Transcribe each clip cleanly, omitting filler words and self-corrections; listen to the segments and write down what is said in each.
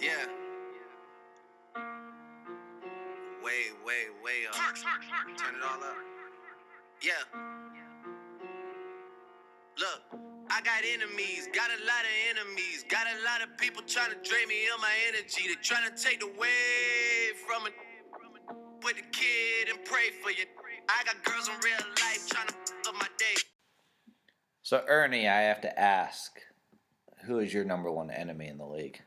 Yeah. Way up. Turn it all up. Yeah. Look, I got enemies, got a lot of enemies, got a lot of people trying to drain me of my energy. They're trying to take away from it. With the kid and pray for you. I got girls in real life trying to up my day. So, Ernie, I have to ask, who is your number one enemy in the league?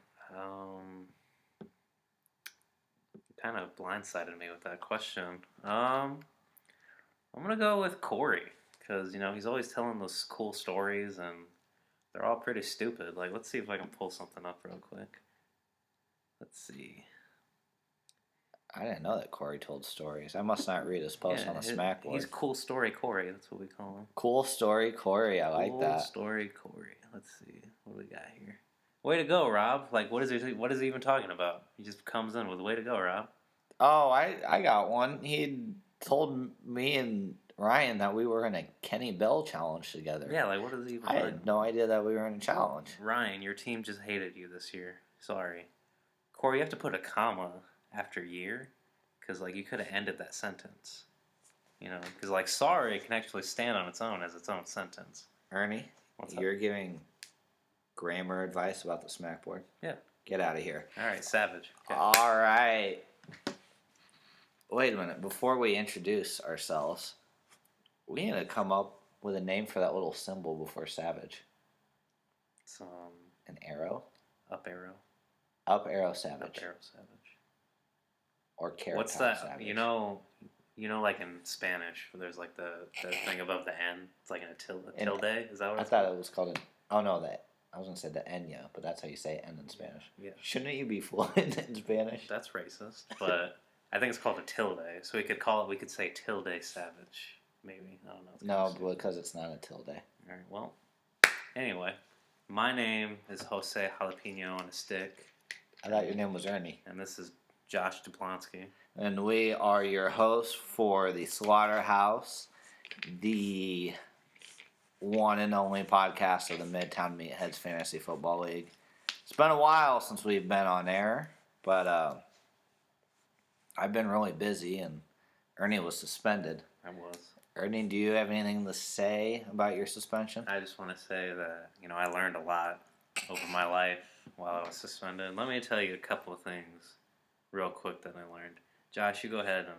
Kind of blindsided me with that question. I'm gonna go with Corey because he's always telling those cool stories and they're all pretty stupid. Like, let's see if I can pull something up real quick. Let's see. I didn't know that Corey told stories. I must not read his post on the Smack board. He's Cool Story Corey. That's what we call him. Cool Story Corey. I like that. Cool Story Corey. Let's see. What do we got here? Way to go, Rob. Like, what is he even talking about? He just comes in with way to go, Rob. Oh, I got one. He told me and Ryan that we were in a Kenny Bell challenge together. Yeah, like, what is he even I had no idea that we were in a challenge. Ryan, your team just hated you this year. Sorry. Corey, you have to put a comma after year because, like, you could have ended that sentence. Because, like, sorry can actually stand on its own as its own sentence. Ernie, you're giving grammar advice about the Smack board? Yeah. Get out of here. All right, savage. Okay. All right. Wait a minute. Before we introduce ourselves, we need to come up with a name for that little symbol before savage. An arrow? Up arrow. Up arrow savage. Up arrow savage. Or carrot. What's that? Savage. Like in Spanish, where there's like the thing above the N. It's like a tilde. Is that what I thought it was called I was going to say the Enya, but that's how you say N in Spanish. Yeah. Shouldn't you be fluent in Spanish? That's racist, but I think it's called a tilde. So we could say tilde savage, maybe. I don't know. No, because it's not a tilde. All right, well, anyway, my name is Jose Jalapeno on a Stick. I thought your name was Ernie. And this is Josh Duplonsky. And we are your hosts for the Slaughterhouse, the one and only podcast of the Midtown Meatheads Fantasy Football League. It's been a while since we've been on air, but I've been really busy, and Ernie was suspended. I was. Ernie, do you have anything to say about your suspension? I just want to say that, I learned a lot over my life while I was suspended. Let me tell you a couple of things real quick that I learned. Josh, you go ahead and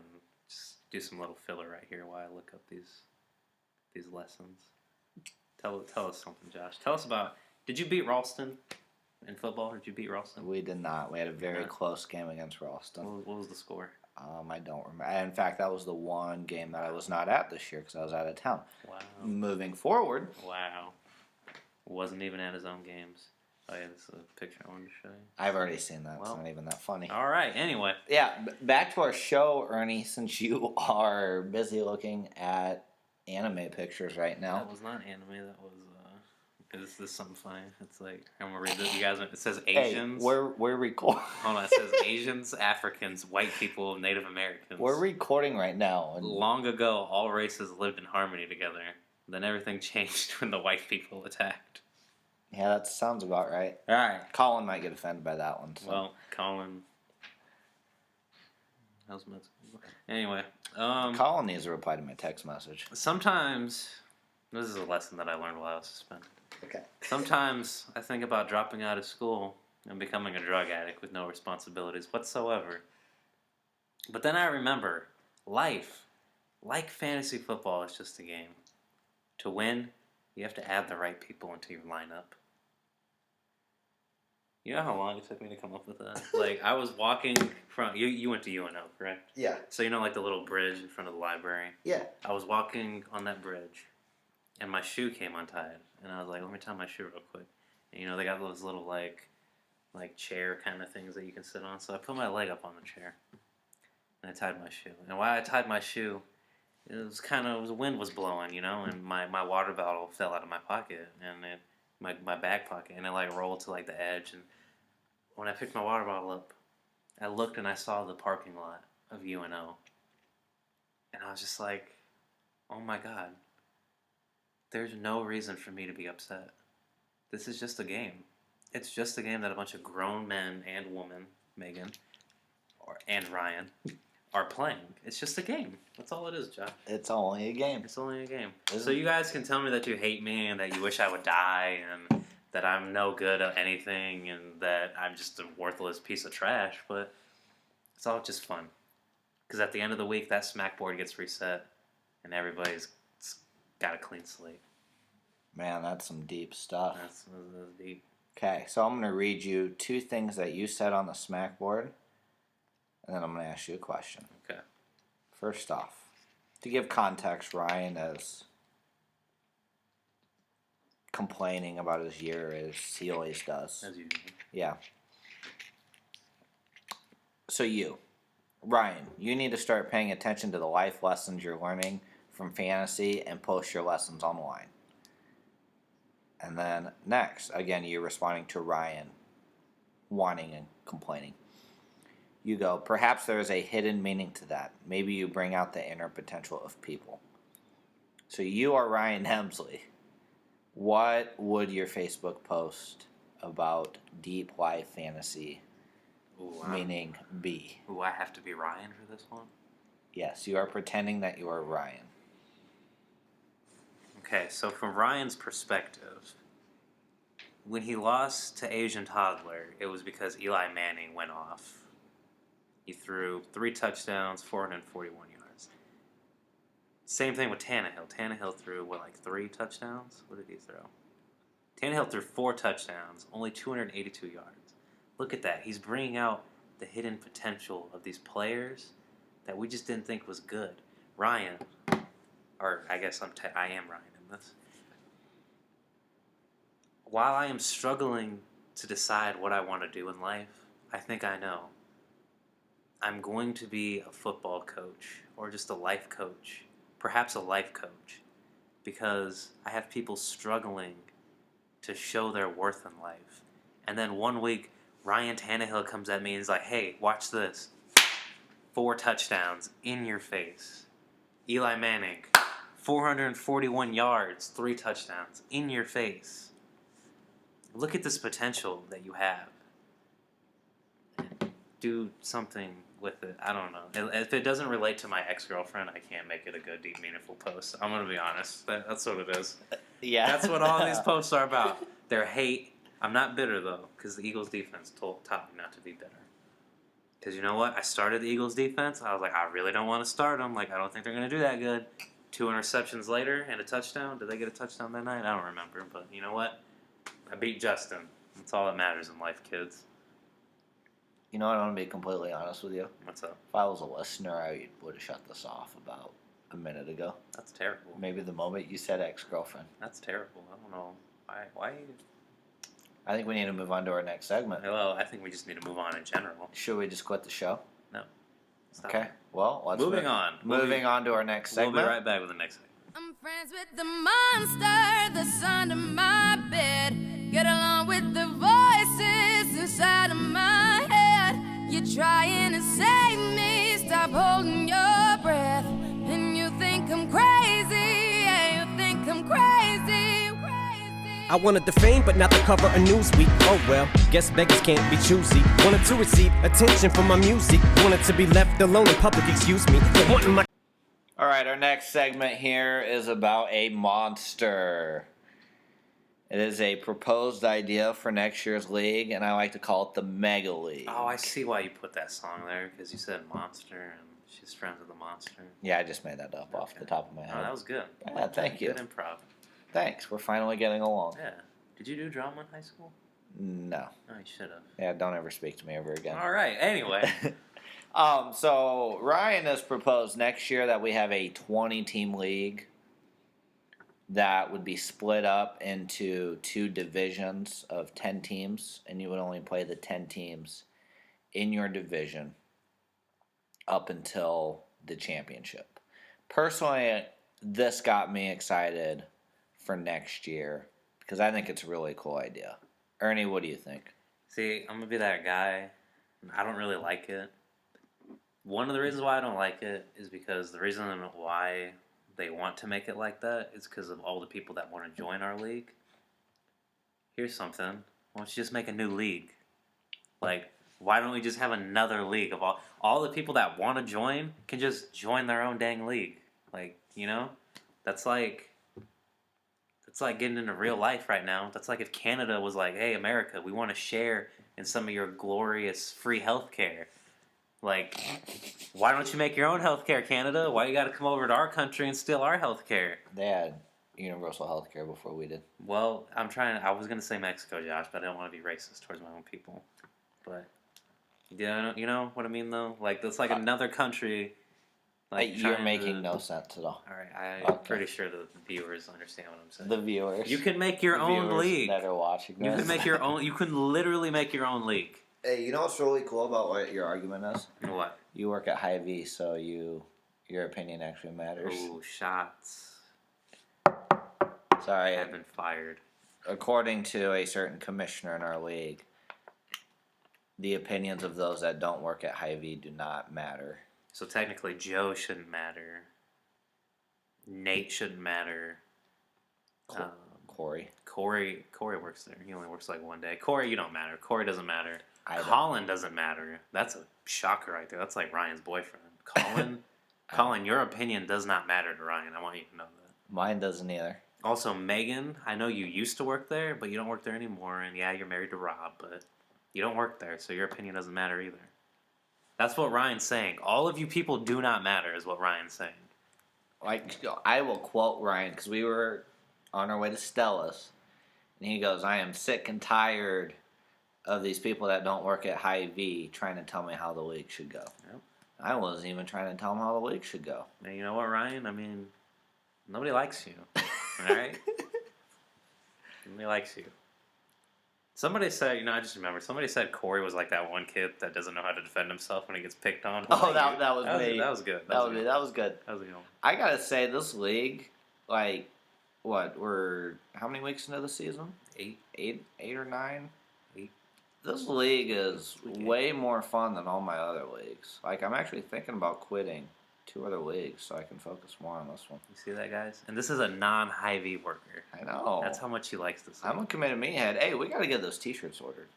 just do some little filler right here while I look up these lessons. Tell us something, Josh. Tell us about, did you beat Ralston in football? Did you beat Ralston? We did not. We had a very close game against Ralston. What was the score? I don't remember. In fact, that was the one game that I was not at this year because I was out of town. Wow. Moving forward. Wow. Wasn't even at his own games. Oh, yeah, this is a picture I wanted to show you. I've already seen that. It's not even that funny. All right, anyway. Yeah, back to our show, Ernie, since you are busy looking at anime pictures right now. That was not anime. That was, this is something funny. It's like, I'm going to read this. You guys, it says Asians. Hey, we're recording. Hold on, it says Asians, Africans, white people, Native Americans. We're recording right now. Long ago, all races lived in harmony together. Then everything changed when the white people attacked. Yeah, that sounds about right. All right. Colin might get offended by that one. So. Well, Colin. Anyway. Colin needs to reply to my text message. Sometimes, this is a lesson that I learned while I was suspended. Okay. Sometimes I think about dropping out of school and becoming a drug addict with no responsibilities whatsoever. But then I remember, life, like fantasy football, is just a game. To win, you have to add the right people into your lineup. You know how long it took me to come up with that? Like, I was walking from... You went to UNO, correct? Yeah. So you know, like, the little bridge in front of the library? Yeah. I was walking on that bridge, and my shoe came untied. And I was like, let me tie my shoe real quick. And, they got those little, like chair kind of things that you can sit on. So I put my leg up on the chair, and I tied my shoe. And while I tied my shoe... the wind was blowing, and my water bottle fell out of my pocket, and my back pocket, and it like rolled to like the edge. And when I picked my water bottle up, I looked and I saw the parking lot of UNO, and I was just like, oh my God, there's no reason for me to be upset. This is just a game. It's just a game that a bunch of grown men and woman, Megan, and Ryan, are playing. It's just a game. That's all it is, Josh. It's only a game. It's only a game. Isn't So you guys can tell me that you hate me and that you wish I would die and that I'm no good at anything and that I'm just a worthless piece of trash, but it's all just fun. Because at the end of the week, that smackboard gets reset and everybody's got a clean slate. Man, that's some deep stuff. That's deep. Okay, so I'm going to read you 2 things that you said on the smackboard, and then I'm going to ask you a question. Okay. First off, to give context, Ryan is complaining about his year as he always does. As usual. Yeah. So Ryan, you need to start paying attention to the life lessons you're learning from fantasy and post your lessons online. And then next, again, you're responding to Ryan, whining and complaining. You go, perhaps there is a hidden meaning to that. Maybe you bring out the inner potential of people. So you are Ryan Hemsley. What would your Facebook post about deep life fantasy meaning be? Ooh, I have to be Ryan for this one? Yes, you are pretending that you are Ryan. Okay, so from Ryan's perspective, when he lost to Asian Toddler, it was because Eli Manning went off. He threw 3 touchdowns, 441 yards. Same thing with Tannehill. Tannehill threw, 3 touchdowns? What did he throw? Tannehill threw 4 touchdowns, only 282 yards. Look at that. He's bringing out the hidden potential of these players that we just didn't think was good. Ryan, or I guess I am Ryan in this. While I am struggling to decide what I want to do in life, I think I know. I'm going to be a football coach or just a life coach, perhaps a life coach, because I have people struggling to show their worth in life. And then one week, Ryan Tannehill comes at me and is like, hey, watch this. 4 touchdowns in your face. Eli Manning, 441 yards, 3 touchdowns in your face. Look at this potential that you have. Do something with it. I don't know. If it doesn't relate to my ex-girlfriend, I can't make it a good, deep, meaningful post. I'm going to be honest. That's what it is. Yeah. That's what all these posts are about. They're hate. I'm not bitter, though, because the Eagles defense taught me not to be bitter. Because you know what? I started the Eagles defense. I was like, I really don't want to start them. I don't think they're going to do that good. 2 interceptions later and a touchdown. Did they get a touchdown that night? I don't remember. But you know what? I beat Justin. That's all that matters in life, kids. You know what? I'm going to be completely honest with you. What's up? If I was a listener, I would have shut this off about a minute ago. That's terrible. Maybe the moment you said ex-girlfriend. That's terrible. I don't know. Why? I think we need to move on to our next segment. Well, I think we just need to move on in general. Should we just quit the show? No. Stop. Okay. Well, let's Moving on. Moving on to our next segment. We'll be right back with the next segment. I'm friends with the monster that's under my bed. Get along with the voices inside of my head. You're trying to save me, stop holding your breath. And you think I'm crazy, yeah, you think I'm crazy. I wanted the fame, but not the cover of Newsweek. Oh well, guess beggars can't be choosy. Wanted to receive attention from my music. Wanted to be left alone in public, excuse me. But wanting my All right, our next segment here is about a monster. It is a proposed idea for next year's league, and I like to call it the Mega League. Oh, I see why you put that song there, because you said monster, and she's friends with the monster. Yeah, I just made that up off the top of my Oh, head. that was good. Yeah, thank you. Good improv. Thanks. We're finally getting along. Yeah. Did you do drama in high school? No. Oh, you should have. Yeah, don't ever speak to me ever again. All right. Anyway. So Ryan has proposed next year that we have a 20-team league that would be split up into 2 divisions of 10 teams, and you would only play the 10 teams in your division up until the championship. Personally, this got me excited for next year because I think it's a really cool idea. Ernie, what do you think? See, I'm going to be that guy. I don't really like it. One of the reasons why I don't like it is because the reason why they want to make it like that is because of all the people that want to join our league. Here's something. Why don't you just make a new league? Like, why don't we just have another league of all the people that want to join can just join their own dang league? Like, you know, that's like getting into real life right now. That's like if Canada was like, hey, America, we want to share in some of your glorious free healthcare. Like, why don't you make your own healthcare, Canada? Why you got to come over to our country and steal our healthcare? They had universal healthcare before we did. Well, I was going to say Mexico, Josh, but I don't want to be racist towards my own people. But, you know what I mean, though? Like, that's like another country. Like You're making no sense at all. All right, I'm pretty sure the viewers understand what I'm saying. The viewers. You can make your own league. That are watching this. You can make your own. You can literally make your own league. Hey, you know what's really cool about what your argument is? What? You work at Hy-Vee, so your opinion actually matters. Ooh, shots. Sorry, I've been fired. According to a certain commissioner in our league, the opinions of those that don't work at Hy-Vee do not matter. So technically, Joe shouldn't matter. Nate shouldn't matter. Corey works there. He only works like one day. Corey, you don't matter. Corey doesn't matter. I don't. Colin doesn't matter. That's a shocker right there. That's like Ryan's boyfriend. Colin, your opinion does not matter to Ryan. I want you to know that. Mine doesn't either. Also, Megan, I know you used to work there, but you don't work there anymore. And yeah, you're married to Rob, but you don't work there, so your opinion doesn't matter either. That's what Ryan's saying. All of you people do not matter, is what Ryan's saying. Like, I will quote Ryan, because we were on our way to Stella's, and he goes, I am sick and tired of these people that don't work at Hy-Vee trying to tell me how the league should go. Yep. I wasn't even trying to tell him how the league should go. And you know what, Ryan? I mean, nobody likes you. All right? Nobody likes you. Somebody said, I just remember, somebody said Corey was like that one kid that doesn't know how to defend himself when he gets picked on. Oh, that was me. That was good. That was good. That was a good one. I gotta say, this league, like, we're how many weeks into the season? 8 or 9? 8. This league is way more fun than all my other leagues. Like, I'm actually thinking about quitting 2 other leagues so I can focus more on this one. You see that, guys? And this is a non-Hy-Vee worker. I know. That's how much he likes this league. I'm a committed meathead. Hey, we gotta get those T-shirts ordered.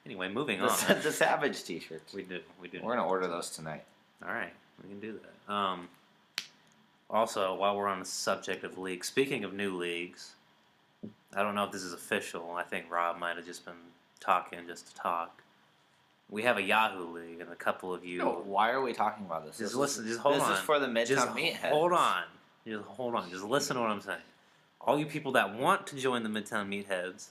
Anyway, moving on. The Savage T-shirts. We do. We're gonna order those tonight. All right, we can do that. Also, while we're on the subject of leagues, speaking of new leagues, I don't know if this is official. I think Rob might have just been talking just to talk. We have a Yahoo League, and a couple of you... No, why are we talking about this? Just listen, just hold on. This is for the Midtown Meatheads. Hold on. Just hold on. Just listen to what I'm saying. All you people that want to join the Midtown Meatheads,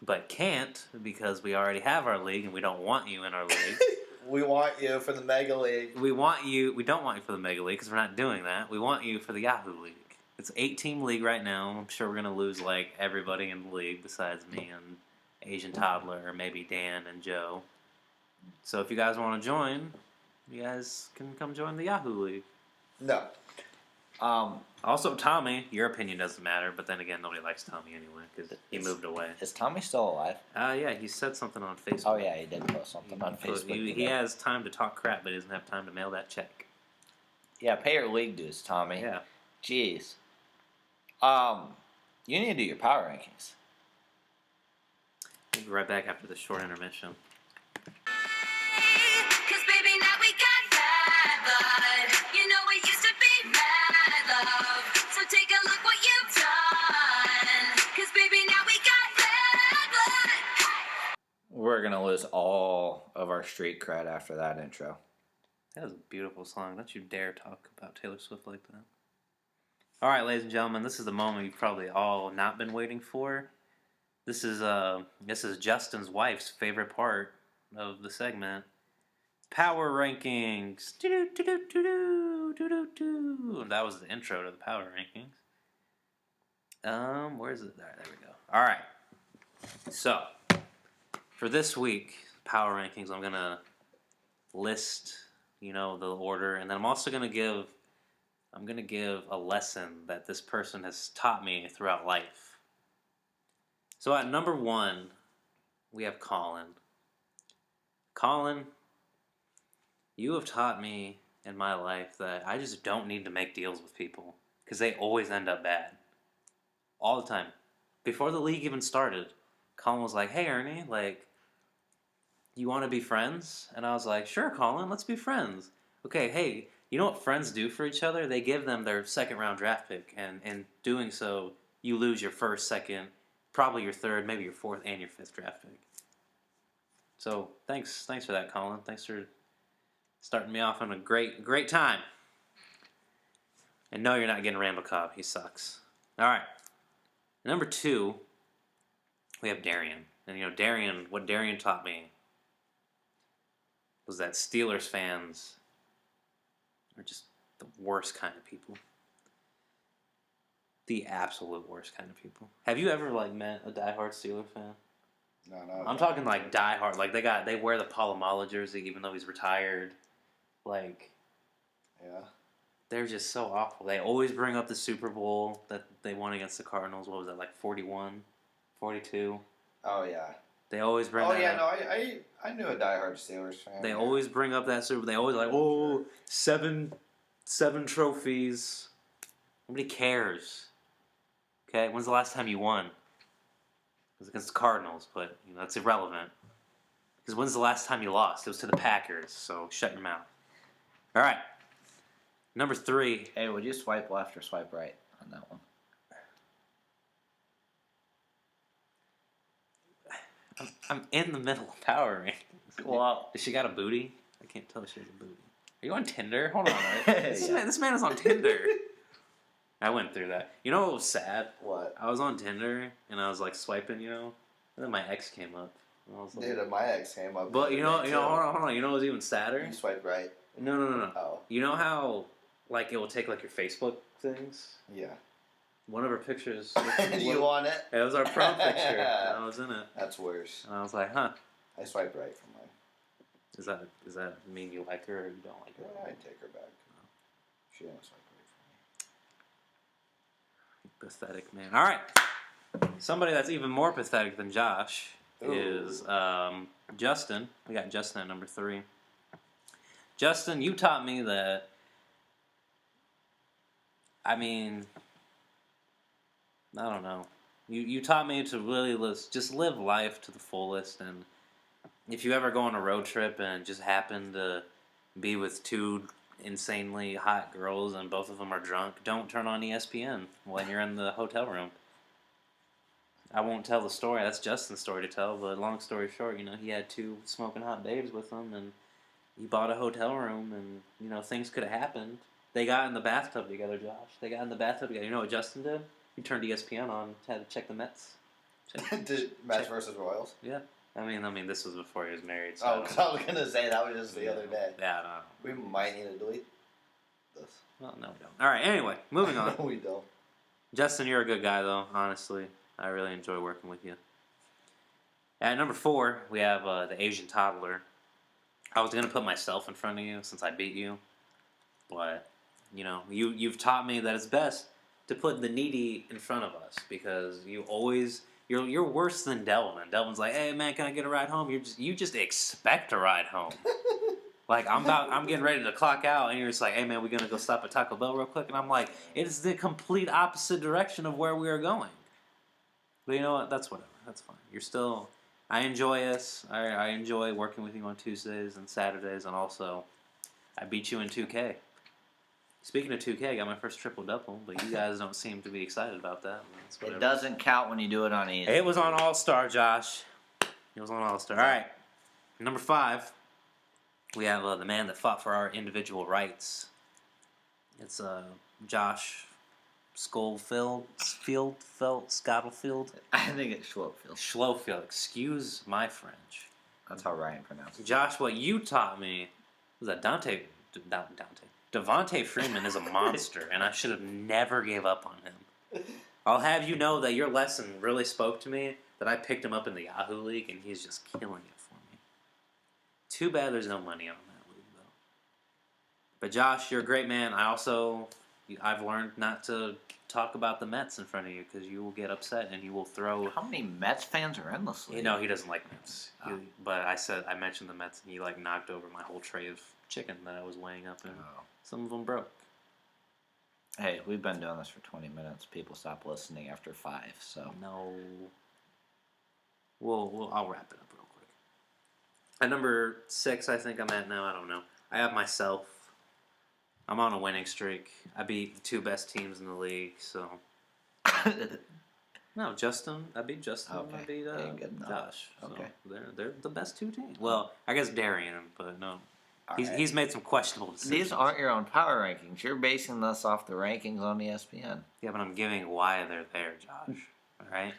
but can't because we already have our league, and we don't want you in our league. We want you for the Mega League. We don't want you for the Mega League because we're not doing that. We want you for the Yahoo League. It's an 8-team league right now. I'm sure we're going to lose like everybody in the league besides me and Asian Toddler, or maybe Dan and Joe. So if you guys want to join, you guys can come join the Yahoo League. No. Also, Tommy, your opinion doesn't matter, but then again, nobody likes Tommy anyway because he moved away. Is Tommy still alive? Yeah, he said something on Facebook. Oh yeah, he did post something on Facebook. He has time to talk crap, but he doesn't have time to mail that check. Yeah, pay your league dues, Tommy. Yeah. Jeez. You need to do your power rankings. We'll be right back after this short intermission. Cause baby, now we got bad blood. You know it used to be mad love. So take a look what you've done. Cause baby, now we got bad blood. We're gonna lose all of our street cred after that intro. That was a beautiful song. Don't you dare talk about Taylor Swift like that. All right, ladies and gentlemen, this is the moment you've probably all not been waiting for. This is Justin's wife's favorite part of the segment. Power rankings. That was the intro to the power rankings. Where is it? There we go. All right. So, for this week, power rankings, I'm gonna list, the order, and then I'm also gonna give a lesson that this person has taught me throughout life. So at number 1, we have Colin. Colin, you have taught me in my life that I just don't need to make deals with people because they always end up bad. All the time. before the league even started, Colin was like, "Hey, Ernie, like, you want to be friends?" And I was like, "Sure, Colin, let's be friends." Okay, hey, you know what friends do for each other? They give them their second round draft pick, and in doing so, you lose your first, second, probably your third, maybe your fourth and your fifth draft pick. So thanks for that, Colin. Thanks for starting me off on a great time. And no, you're not getting Randall Cobb. He sucks. All right, number 2, we have Darian, and Darian. What Darian taught me was that Steelers fans are just the worst kind of people. The absolute worst kind of people. Have you ever met a diehard Steelers fan? No. I'm talking diehard. Like they wear the Palomalo jersey even though he's retired. Yeah. They're just so awful. They always bring up the Super Bowl that they won against the Cardinals. What was that, 41, 42? Oh yeah. They always bring that up. I knew a diehard Steelers fan. They always bring up that Super Bowl. They always seven trophies. Nobody cares. Okay, when's the last time you won? It was against the Cardinals, but that's irrelevant. Because when's the last time you lost? It was to the Packers, so shut your mouth. All right. Number 3. Hey, would you swipe left or swipe right on that one? I'm in the middle of Power Rankings. Well, Does she got a booty? I can't tell if she has a booty. Are you on Tinder? Hold on. Yeah. This man is on Tinder. I went through that. You know what was sad? What? I was on Tinder and I was swiping, and then my ex came up. And I was like, Dude, my ex came up. but hold on. You know what was even sadder? You swipe right. No. Oh. You know how it will take your Facebook things? Yeah. One of her pictures. You want it? It was our prom picture. And I was in it. That's worse. And I was like, huh. I swiped right for mine. Does that mean you like her or you don't like her? Yeah, I'd take her back. She didn't swipe right for me. Pathetic man. All right. Somebody that's even more pathetic than Josh is Justin. We got Justin at number 3. Justin, you taught me that. I don't know. You taught me to really just live life to the fullest, and if you ever go on a road trip and just happen to be with 2 insanely hot girls and both of them are drunk, don't turn on ESPN when you're in the hotel room. I won't tell the story. That's Justin's story to tell, but long story short, he had 2 smoking hot babes with him, and he bought a hotel room, and, things could have happened. They got in the bathtub together, Josh. They got in the bathtub together. You know what Justin did? He turned ESPN on, had to check the Mets. Mets versus Royals? Yeah. I mean, this was before he was married. So Oh, because I was going to say that was just the other day. Yeah, no. We might need to delete this. Well, no, we don't. All right, anyway, moving on. No, we don't. Justin, you're a good guy, though, honestly. I really enjoy working with you. At number 4, we have the Asian toddler. I was going to put myself in front of you since I beat you. But, you've taught me that it's best to put the needy in front of us because you're worse than Delvin. Delvin's like, hey man, can I get a ride home? You just expect a ride home. I'm getting ready to clock out, and you're just like, hey man, we gonna go stop at Taco Bell real quick, and I'm like, it's the complete opposite direction of where we are going. But you know what? That's whatever. That's fine. You're still. I enjoy us. I enjoy working with you on Tuesdays and Saturdays, and also, I beat you in 2K. Speaking of 2K, I got my first triple-double, but you guys don't seem to be excited about that. It doesn't count when you do it on easy. It was on All-Star, Josh. It was on All-Star. All right. Number 5, we have the man that fought for our individual rights. It's Josh Schofield. I think it's Schlofield. Schlofield. Excuse my French. That's how Ryan pronounced it. Josh, what you taught me was that Devontae Freeman is a monster, and I should have never gave up on him. I'll have you know that your lesson really spoke to me, that I picked him up in the Yahoo League, and he's just killing it for me. Too bad there's no money on that league, though. But Josh, you're a great man. I've learned not to talk about the Mets in front of you, because you will get upset, and you will throw... How many Mets fans are in this league? He doesn't like Mets. But I mentioned the Mets, and he knocked over my whole tray of chicken that I was weighing up, and some of them broke. Hey, we've been doing this for 20 minutes. People stop listening after 5, so. No. I'll wrap it up real quick. At number 6, I think I'm at now. I don't know. I have myself. I'm on a winning streak. I beat the 2 best teams in the league, so. No, Justin. I beat Justin. Okay. I beat Josh. So Okay. They're the best 2 teams. Well, I guess Darian, but no. Right. He's made some questionable decisions. These aren't your own power rankings. You're basing this off the rankings on ESPN. Yeah, but I'm giving why they're there, Josh. All right?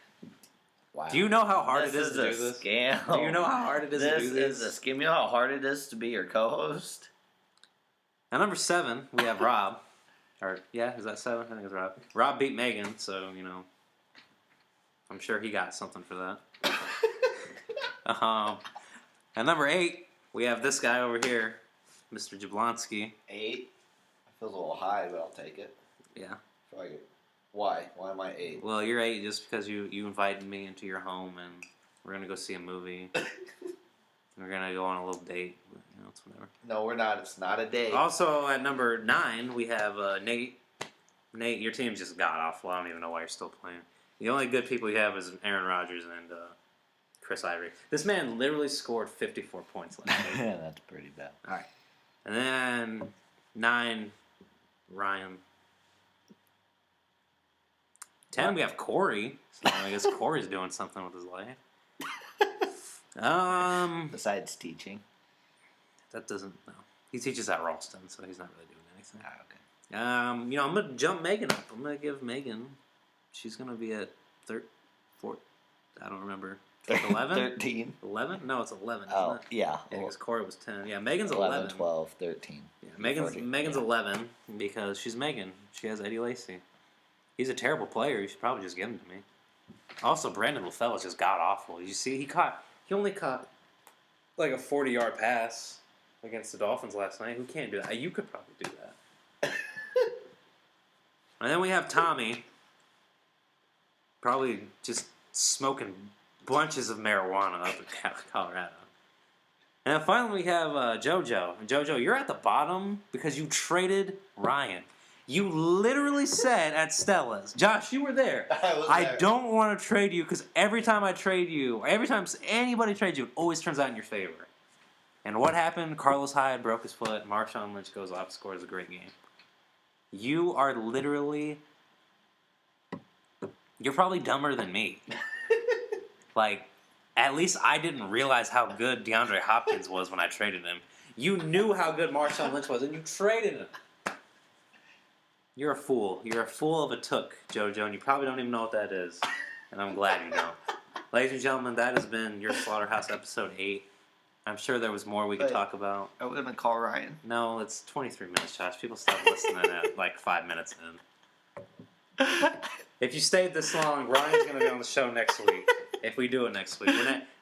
Wow. Do you know how hard it is to do This is this? a scam. Do you know how hard it is to do this? This is a scam. You know how hard it is to be your co-host? At number 7, we have Rob. Or, yeah, is that 7? I think it's Rob. Rob beat Megan, so, I'm sure he got something for that. At number 8, we have this guy over here, Mr. Jablonski. 8? Feels a little high, but I'll take it. Yeah. Why? Why am I 8? Well, you're 8 just because you invited me into your home, and we're going to go see a movie. We're going to go on a little date. It's whatever. No, we're not. It's not a date. Also, at number 9, we have Nate. Nate, your team's just god-awful. I don't even know why you're still playing. The only good people you have is Aaron Rodgers and Chris Ivory. This man literally scored 54 points last week. That's pretty bad. All right. And then 9, Ryan. 10, we have Corey. So I guess Corey's doing something with his life. Besides teaching. That doesn't, no. He teaches at Ralston, so he's not really doing anything. Okay. I'm going to jump Megan up. I'm going to give Megan, she's going to be at 4, I don't remember. 11? 13. 11? No, it's 11, Oh, isn't it? yeah. Yeah, because Corey was 10. Yeah, Megan's 11, 11. 12, 13. Yeah, Megan's 11 because she's Megan. She has Eddie Lacy. He's a terrible player. You should probably just give him to me. Also, Brandon LaFell is just god-awful. You see, he only caught like a 40-yard pass against the Dolphins last night. Who can't do that? You could probably do that. And then we have Tommy, probably just smoking bunches of marijuana up in Colorado. And then finally we have JoJo. And JoJo, you're at the bottom because you traded Ryan. You literally said at Stella's, Josh, you were there. I don't want to trade you because every time I trade you, or every time anybody trades you, it always turns out in your favor. And what happened? Carlos Hyde broke his foot. Marshawn Lynch goes off, scores a great game. You are literally... You're probably dumber than me. Like, at least I didn't realize how good DeAndre Hopkins was when I traded him. You knew how good Marshawn Lynch was, and you traded him. You're a fool. You're a fool of a took, JoJo, and you probably don't even know what that is. And I'm glad you don't. Ladies and gentlemen, that has been your Slaughterhouse episode 8. I'm sure there was more we could talk about. Are we going to call Ryan? No, it's 23 minutes, Josh. People stopped listening at like 5 minutes in. If you stayed this long, Ryan's going to be on the show next week. If we do it next week.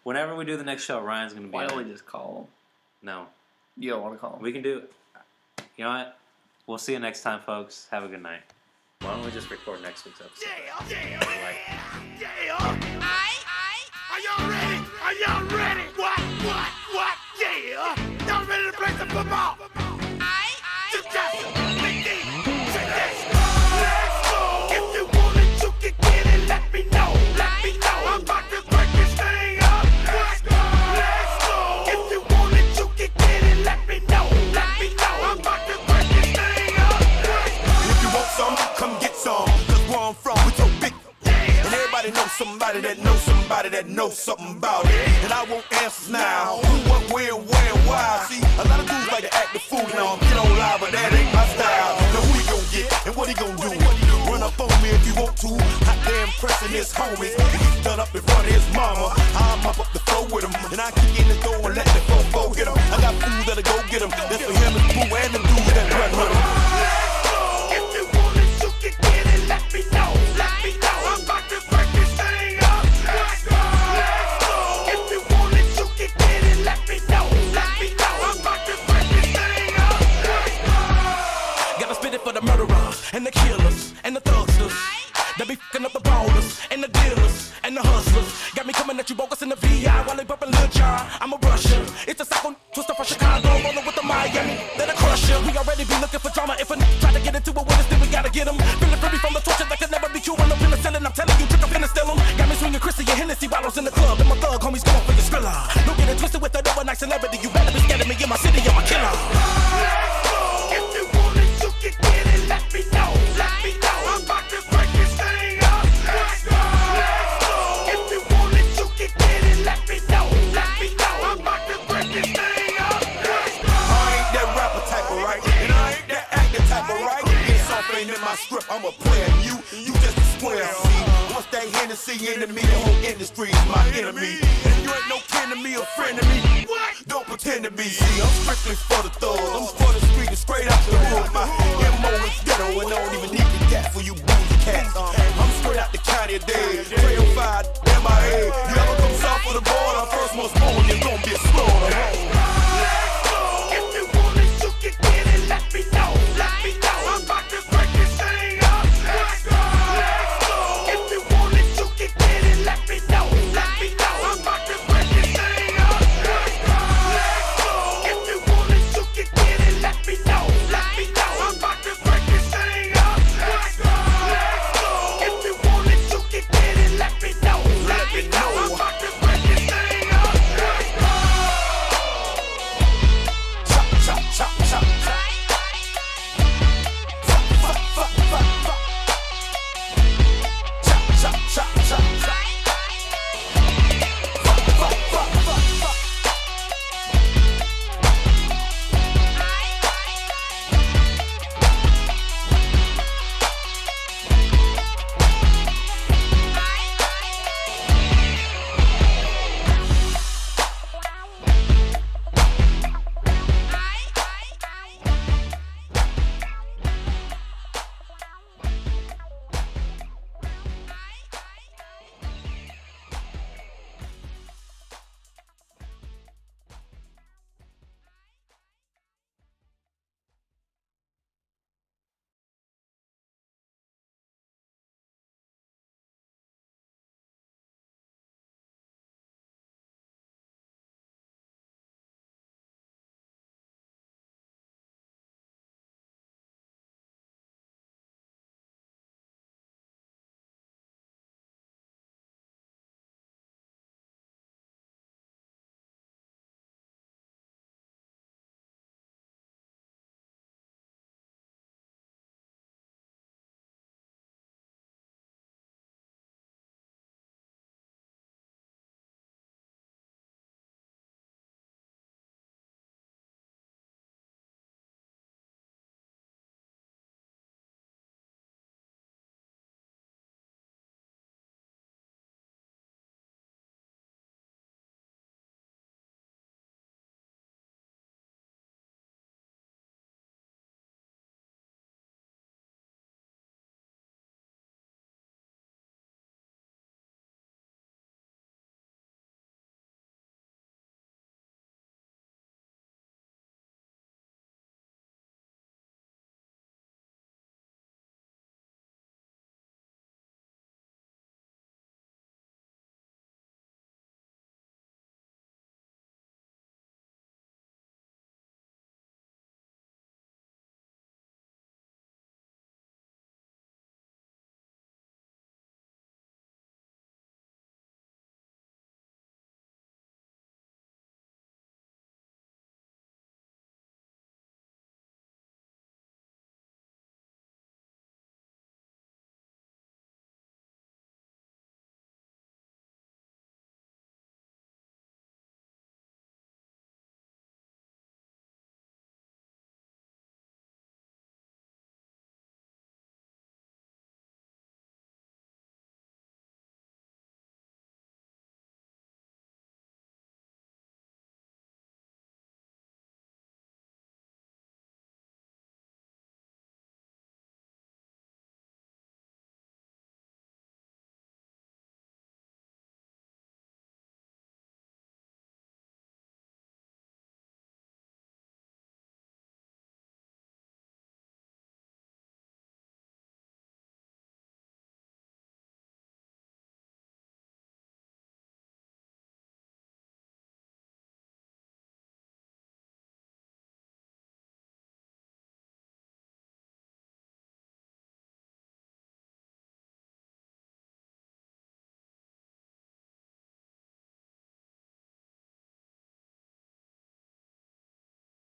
Whenever we do the next show, Ryan's going to be Why on don't it. we just call him? No. You don't want to call him? We can do it. You know what? We'll see you next time, folks. Have a good night. Why don't we just record next week's episode? Yeah. Are y'all ready? Are y'all ready? What? Yeah. Y'all ready to play some football? Together. Let's go. If you want it, you can get it. Let me know. I'm about to break this thing up. Let's go. If you want it, you can get it. Let me know. I'm about to break this thing up. If you want some, come get some. Cause where I'm from, we so big. And everybody knows somebody that knows somebody that knows something about it. And I want answers now. Who, what, where, why? See, a lot of dudes like to act the fool now. Get on live, but that ain't my style. Now who he gon' get and what he gon' do? Run up on me if you want to. Hot damn pressing his homies. He's done up in front of his mama. I'm up the floor with him. And I kick in the door and let the fofo hit him. I got fools that'll go get him. That's for him and Boo and them dudes that run with him. If you want it, you can get it. Let me know. I'm about to break this thing up. Let's go. If you want it, you can get it. Let me know. I'm about to break this thing up. Gotta spit it for the murderers and the killers and the thugsters. They be fucking up the ballers and the dealers and the hustlers. Got me coming at you bogus in the VI while they bumping Lil Jon. I'm a Russian. It's a South Twister from Chicago, rolling with the Miami. That'll crush you. like celebrity, you better be scared of me. In my city, I'm a killer. If you want it, you can get it. Let me know. Let me know. I'm about to break this thing up. Let's go. If you want it, you can get it. Let me know. Let me know. I'm about to break this thing up. Let's go. I ain't that rapper type of right, and I ain't that actor type of right. It's off ain't in my script. I'm a player. You just a square. See, once that Hennessy enemy, the whole industry is my enemy. And you ain't no kin to me or friend to me. Don't pretend to be. See, I'm strictly for the thugs. I'm for the street and straight out the hood. My MO is ghetto and I don't even need the gas for you boozy cats. I'm straight out the county of dead. 305, MIA. You ever come south of the border? First most born, you